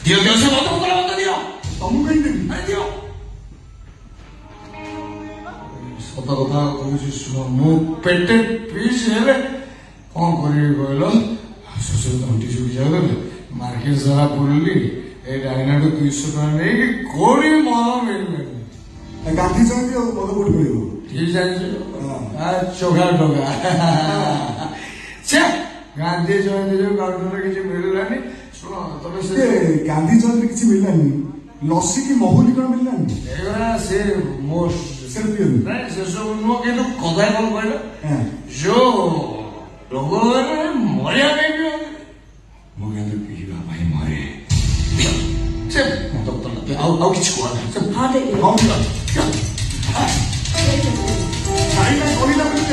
ଦିଅ ଦିଅ ସେ ମଦ ବୋତଲ ମତ ଦିଅ ତମକୁ କାହିଁ ଦେବି ଆରେ ଦିଅ ସତ କଥା କହୁଛି ଶୁଣ ମୁଁ ପେଟେ ପିସ୍ ହେଲେ କଣ କରିବି କହିଲ ଶ୍ୱଶୁର ତଣ୍ଟି ଶୁଖି ଯାଉଥିଲେ ମାର୍କେଟ ସାରା ବୁଲିଲି ଏଇ ଡାଇନାଠୁ 200 ଟଙ୍କା ନେଇକି କୋଉଠି ମଦ ମିଳିଲାନି ଗାନ୍ଧୀ ଜୟନ୍ତୀ ଆଉ ମଦ କୋଉଠି ମିଳିବ ଠିକ ଜାଣିଛ ଚୋଖା ଟଙ୍କା ସେ ଗାନ୍ଧୀ ଜୟନ୍ତୀ ଯୋଉ କାଉଣ୍ଟରରେ କିଛି ମିଳିଲାନି ଶୁଣ ତମେ ସେ ଗାନ୍ଧୀ ଜୟନ୍ତୀ କିଛି ମିଳିଲାନି ଲସି କି ମହୁଲି କଣ ମିଳିଲାନି ଏଗୁଡ଼ା ସେ ମୋ ନାଇଁ ସେ ସବୁ ନୁହଁ କିନ୍ତୁ କଥା କଣ କହିଲ ଯୋଉ ରୋଗ ମରିବା ପାଇଁ ପିଅନ୍ତି ମୁଁ କିନ୍ତୁ ପିଇବା ପାଇଁ ମରେ ସେ ମଦ ବୋତଲ ଆଉ କିଛି କୁହ ସେ କହିଲା ବୋଲି